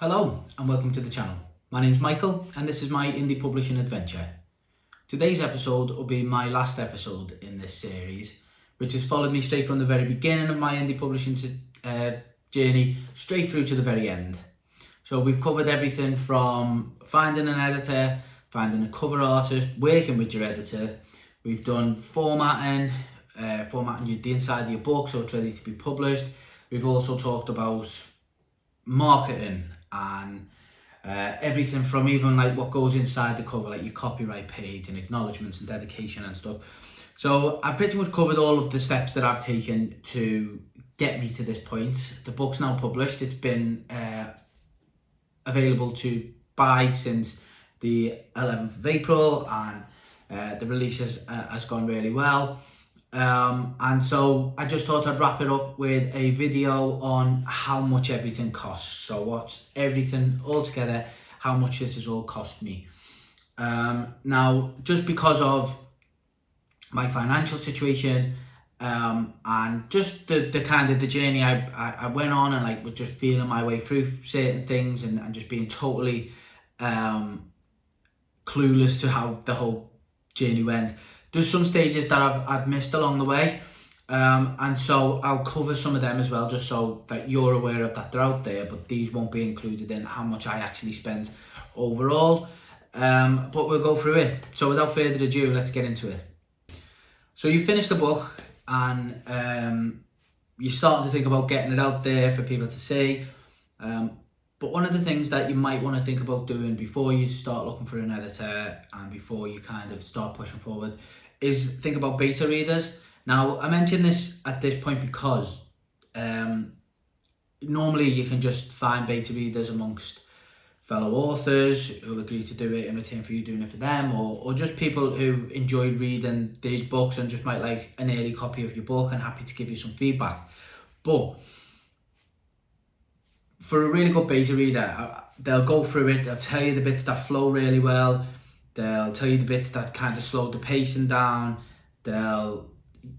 Hello and welcome to the channel. My name's Michael and this is my indie publishing adventure. Today's episode will be my last episode in this series, which has followed me straight from the very beginning of my indie publishing journey straight through to the very end. So we've covered everything from finding an editor, finding a cover artist, working with your editor. We've done formatting the inside of your book so it's ready to be published. We've also talked about marketing and everything from even like what goes inside the cover, like your copyright page and acknowledgements and dedication and stuff. So I've pretty much covered all of the steps that I've taken to get me to this point. The book's now published. It's been available to buy since the 11th of April and the release has gone really well. And so I just thought I'd wrap it up with a video on how much everything costs. So what's everything all together, how much this has all cost me. Now, just because of my financial situation and just the kind of the journey I went on, and like was just feeling my way through certain things and just being totally clueless to how the whole journey went. There's some stages that I've missed along the way, and so I'll cover some of them as well, just so that you're aware of that they're out there, but these won't be included in how much I actually spent overall, but we'll go through it. So without further ado, let's get into it. So you finish the book and you're starting to think about getting it out there for people to see, but one of the things that you might want to think about doing before you start looking for an editor and before you kind of start pushing forward is think about beta readers. Now, I mention this at this point because normally you can just find beta readers amongst fellow authors who'll agree to do it in return for you doing it for them, or just people who enjoy reading these books and just might like an early copy of your book and happy to give you some feedback. But for a really good beta reader, they'll go through it, they'll tell you the bits that flow really well, they'll tell you the bits that kind of slow the pacing down, they'll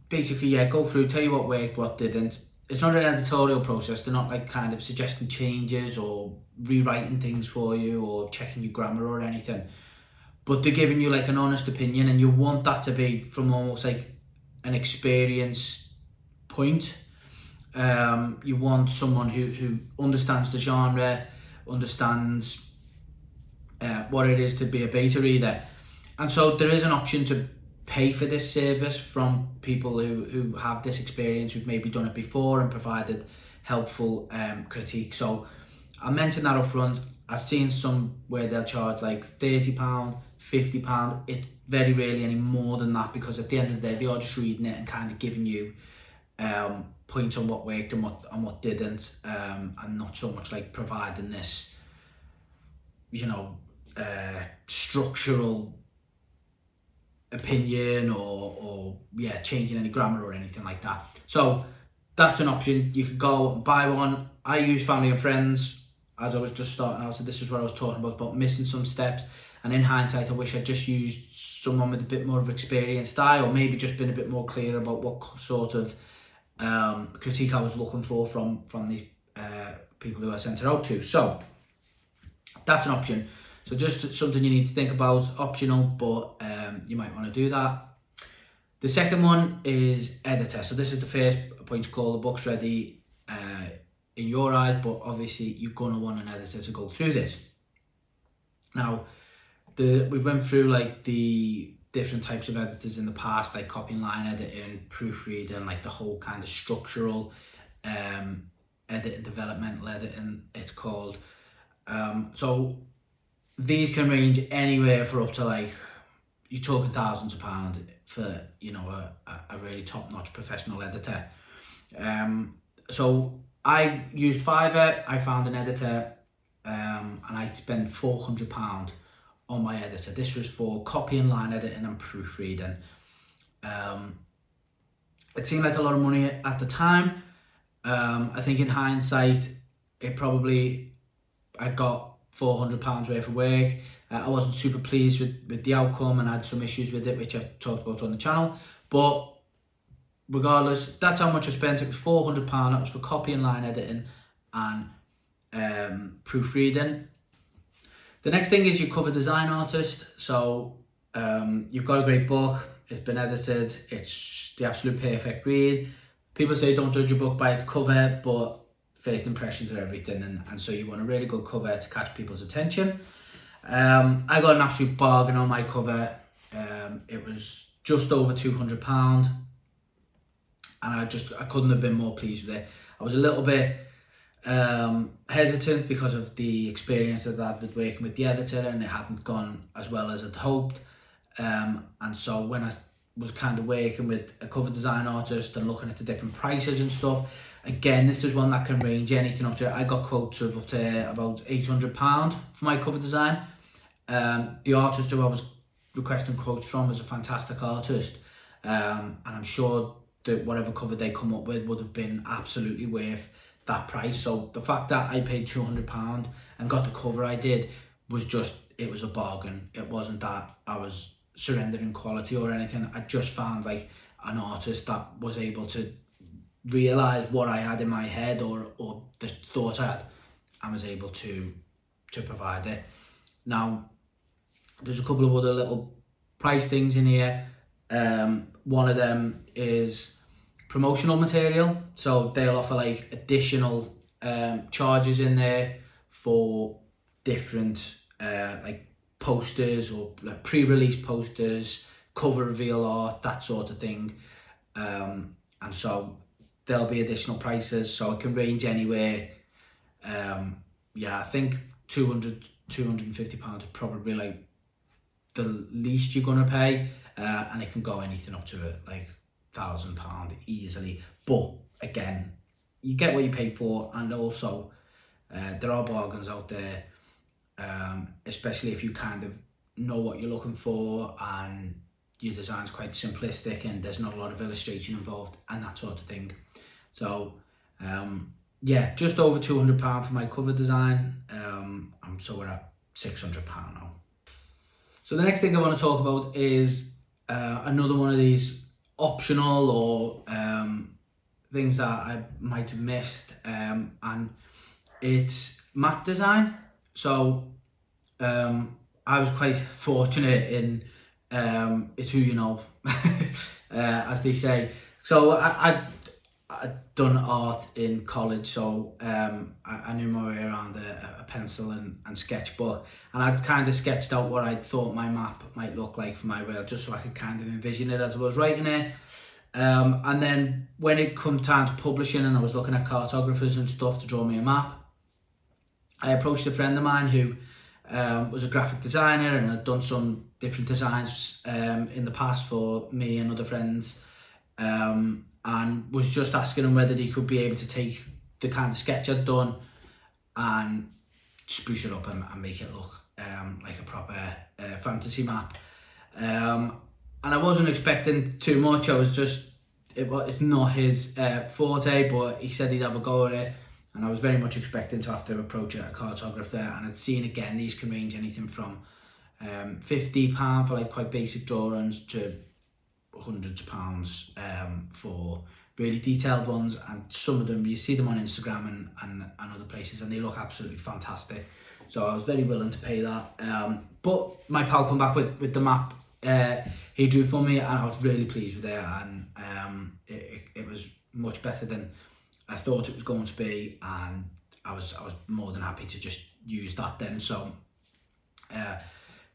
basically go through, tell you what worked, what didn't. It's not an editorial process, they're not like kind of suggesting changes or rewriting things for you or checking your grammar or anything, but they're giving you like an honest opinion, and you want that to be from almost like an experience point. You want someone who understands the genre, understands what it is to be a beta reader. And so there is an option to pay for this service from people who have this experience, who've maybe done it before and provided helpful critique. So I mentioned that up front. I've seen some where they'll charge like £30, £50. It's very rarely any more than that, because at the end of the day they are just reading it and kind of giving you points on what worked and what didn't, and not so much like providing this, structural opinion or changing any grammar or anything like that. So that's an option. You could go and buy one. I use family and friends as I was just starting out, so this is what I was talking about missing some steps. And in hindsight, I wish I'd just used someone with a bit more of experience, or maybe just been a bit more clear about what sort of critique I was looking for from the people who I sent it out to. So that's an option. So just something you need to think about, optional, but you might want to do that. The second one is editor. So this is the first point to call. The book's ready in your eyes, but obviously you're going to want an editor to go through this. Now, we went through like the different types of editors in the past, like copy and line editing, proofreading, like the whole kind of structural editing, developmental editing it's called. So these can range anywhere for up to like, you're talking thousands of pounds for a really top-notch professional editor. So I used Fiverr. I found an editor and I spent £400 on my editor. This was for copy and line editing and proofreading. It seemed like a lot of money at the time. I think in hindsight, I got £400 worth of work. I wasn't super pleased with the outcome and I had some issues with it, which I've talked about on the channel. But regardless, that's how much I spent. It was £400. That was for copy and line editing and proofreading. The next thing is your cover design artist. So you've got a great book, it's been edited, it's the absolute perfect read. People say don't judge a book by its cover, but first impressions are everything, and so you want a really good cover to catch people's attention. I got an absolute bargain on my cover. It was just over £200, and I couldn't have been more pleased with it. I was a little bit hesitant because of the experience that I'd been working with the editor, and it hadn't gone as well as I'd hoped. And so when I was kind of working with a cover design artist and looking at the different prices and stuff, again, this is one that can range anything up to, I got quotes of up to about £800 for my cover design. The artist who I was requesting quotes from is a fantastic artist, and I'm sure that whatever cover they come up with would have been absolutely worth that price. So the fact that I paid £200 and got the cover I did was just, it was a bargain. It wasn't that I was surrendering quality or anything. I just found like an artist that was able to realize what I had in my head or the thought I had, and was able to provide it. Now, there's a couple of other little price things in here. One of them is promotional material, so they'll offer like additional charges in there for different like posters or like pre-release posters, cover reveal art, that sort of thing. And so there'll be additional prices, so it can range anywhere. I think £250 is probably like the least you're gonna pay, and it can go anything up to like £1,000 easily. But again, you get what you pay for, and also there are bargains out there, especially if you kind of know what you're looking for and your design's quite simplistic and there's not a lot of illustration involved and that sort of thing. So just over £200 for my cover design. So we're at £600 now. So the next thing I want to talk about is another one of these optional or things that I might have missed, and it's map design. So I was quite fortunate in it's who you know, as they say. So I'd done art in college, so I knew my way around a pencil and sketchbook, and I'd kind of sketched out what I thought my map might look like for my world, just so I could kind of envision it as I was writing it. And then when it come time to publishing and I was looking at cartographers and stuff to draw me a map, I approached a friend of mine who was a graphic designer and had done some different designs in the past for me and other friends, and was just asking him whether he could be able to take the kind of sketch I'd done and spruce it up and make it look like a proper fantasy map. And I wasn't expecting too much. I was just, it's not his forte, but he said he'd have a go at it, and I was very much expecting to have to approach a cartographer. And I'd seen, again, these can range anything from £50 for like quite basic drawings to hundreds of pounds for really detailed ones, and some of them you see them on Instagram and other places, and they look absolutely fantastic. So I was very willing to pay that, but my pal come back with the map he drew for me, and I was really pleased with it, and it was much better than I thought it was going to be, and I was more than happy to just use that then. So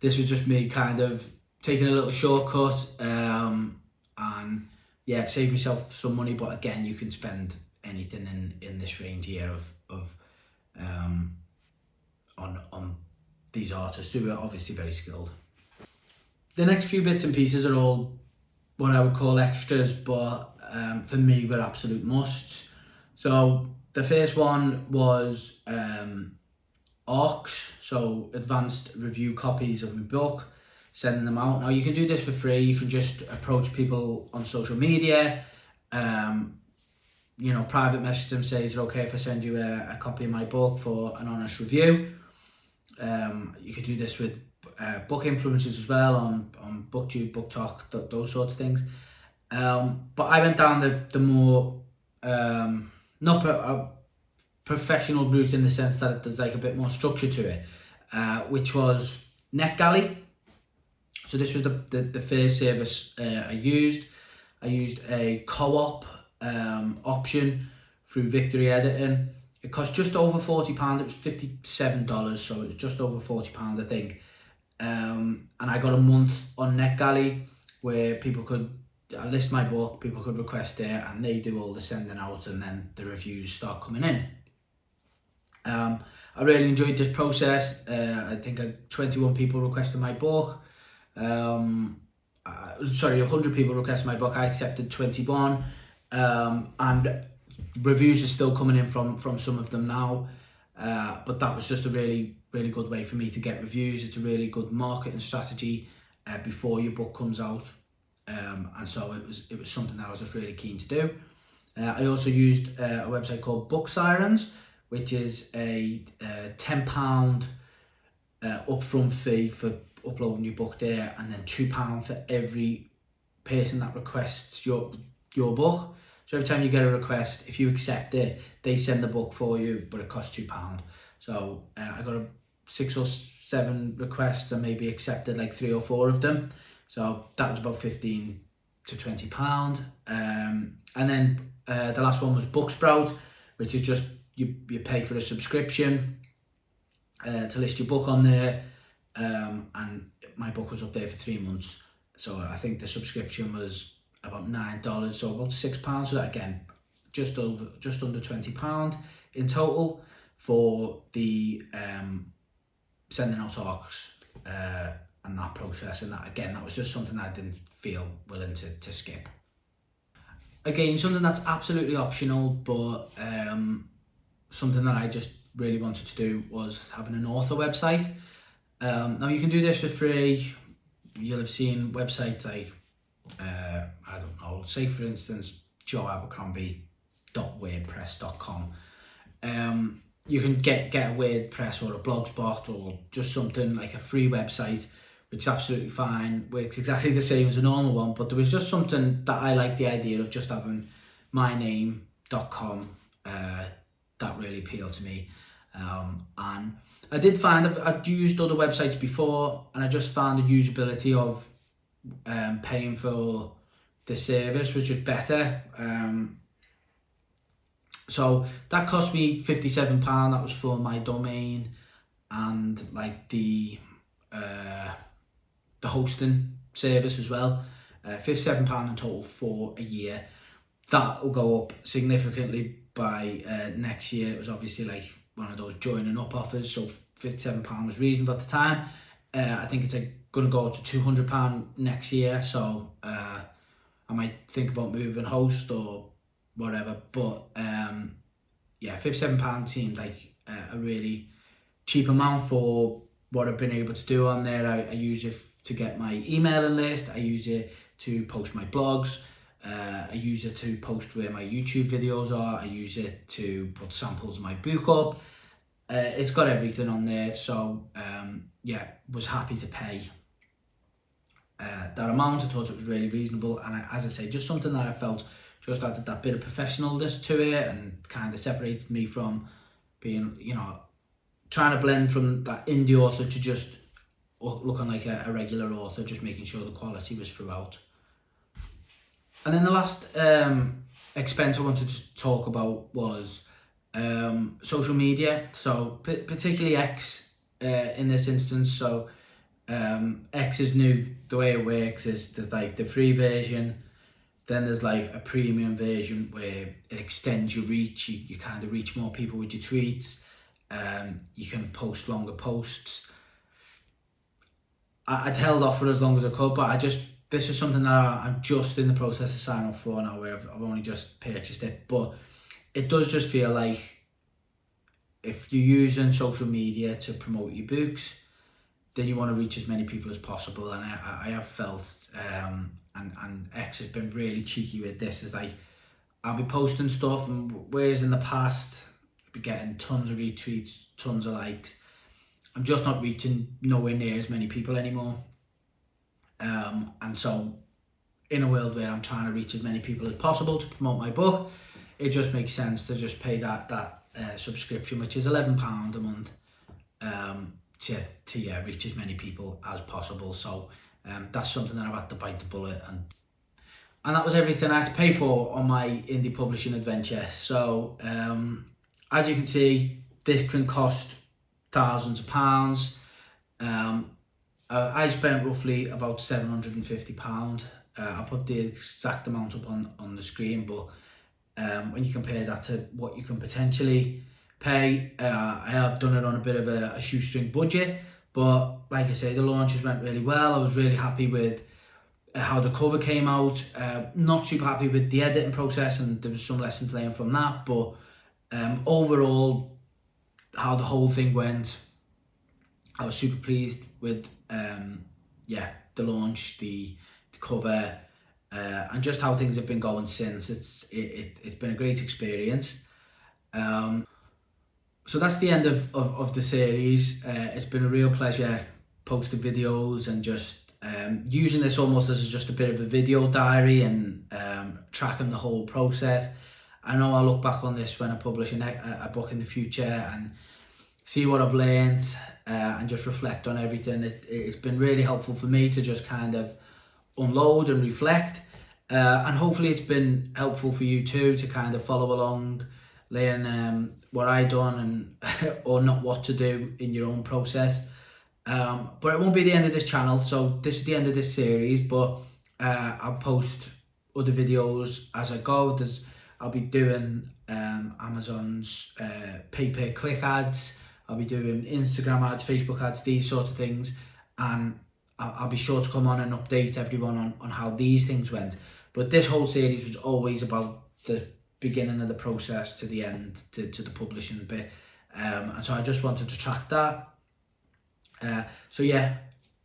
this was just me kind of taking a little shortcut, and save myself some money. But again, you can spend anything in this range here of on these artists who are obviously very skilled. The next few bits and pieces are all what I would call extras, but for me were absolute musts. So the first one was ARCs, so advanced review copies of my book, sending them out. Now you can do this for free. You can just approach people on social media, private message them, say, is it okay if I send you a copy of my book for an honest review? You can do this with book influencers as well on BookTube, BookTok, those sort of things. But I went down the more professional route in the sense that there's like a bit more structure to it, which was NetGalley. So this was the first service I used. I used a co-op option through Victory Editing. It cost just over £40. It was $57, so it was just over £40, I think. And I got a month on NetGalley where people could list my book, people could request it, and they do all the sending out, and then the reviews start coming in. I really enjoyed this process. I think 21 people requested my book. 100 people requested my book. I accepted 21, and reviews are still coming in from some of them now. But that was just a really good way for me to get reviews. It's a really good marketing strategy before your book comes out, and so it was something that I was just really keen to do. I also used a website called Book Sirens, which is a £10 upfront fee for uploading your book there, and then £2 for every person that requests your book. So every time you get a request, if you accept it, they send the book for you, but it costs £2. So I got 6 or 7 requests and maybe accepted like 3 or 4 of them. So that was about £15 to £20. And then the last one was Booksprout, which is just you pay for a subscription to list your book on there. And my book was up there for 3 months. So I think the subscription was about $9, so about £6. So that again, just under £20 in total for the sending out talks and that process. And that again, that was just something I didn't feel willing to skip. Again, something that's absolutely optional, but something that I just really wanted to do was having an author website. Now you can do this for free. You'll have seen websites like I don't know, say for instance joeabercrombie.wordpress.com. You can get a WordPress or a Blogspot or just something like a free website, which is absolutely fine, works exactly the same as a normal one, but there was just something that I liked the idea of, just having myname.com. That really appealed to me, and I did find I've used other websites before, and I just found the usability of paying for the service was just better. So that cost me £57. That was for my domain and like the hosting service as well. £57 in total for a year. That will go up significantly by next year. It was obviously like one of those joining up offers, so £57 was reasonable at the time. I think it's going to go up to £200 next year, so I might think about moving host or whatever, but yeah, £57 seemed like a really cheap amount for what I've been able to do on there. I use it to get my emailing list, I use it to post my blogs, I use it to post where my YouTube videos are, I use it to put samples of my book up. It's got everything on there, so yeah, was happy to pay that amount. I thought it was really reasonable, and as I say, just something that I felt just added that bit of professionalness to it and kind of separated me from being, trying to blend from that indie author to just looking like a regular author, just making sure the quality was throughout. And then the last expense I wanted to talk about was social media, so particularly X in this instance. So X is new. The way it works is there's like the free version, then there's like a premium version where it extends your reach. You kind of reach more people with your tweets. You can post longer posts. I'd held off for as long as I could, but this is something that I'm just in the process of signing up for now, where I've only just purchased it. But it does just feel like if you're using social media to promote your books, then you want to reach as many people as possible. And I have felt, and X has been really cheeky with this, is like, I'll be posting stuff, and whereas in the past, I'd be getting tons of retweets, tons of likes, I'm just not reaching nowhere near as many people anymore. And so in a world where I'm trying to reach as many people as possible to promote my book, it just makes sense to just pay that subscription, which is £11 a month, to reach as many people as possible. So that's something that I've had to bite the bullet, and that was everything I had to pay for on my indie publishing adventure. So as you can see, this can cost thousands of pounds. I spent roughly about £750. I'll put the exact amount up on the screen, but when you compare that to what you can potentially pay, I have done it on a bit of a shoestring budget, but like I say, the launches went really well. I was really happy with how the cover came out. Not super happy with the editing process, and there was some lessons learned from that, but overall, how the whole thing went, I was super pleased with the launch, the cover, and just how things have been going since. It's been a great experience. So that's the end of the series. It's been a real pleasure posting videos and just using this almost as just a bit of a video diary, and tracking the whole process. I know I'll look back on this when I publish a book in the future and see what I've learned, and just reflect on everything. It's been really helpful for me to just kind of unload and reflect, and hopefully it's been helpful for you too, to kind of follow along, learn what I done, and or not what to do in your own process. But it won't be the end of this channel, so this is the end of this series, but I'll post other videos as I go. I'll be doing Amazon's pay-per-click ads, I'll be doing Instagram ads, Facebook ads, these sort of things, and I'll be sure to come on and update everyone on how these things went. But this whole series was always about the beginning of the process to the end, to the publishing bit, and so I just wanted to track that. So yeah,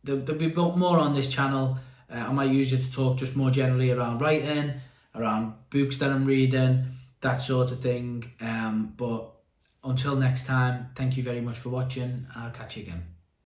there'll be more on this channel. I might use it to talk just more generally around writing, around books that I'm reading, that sort of thing. But until next time, thank you very much for watching. I'll catch you again.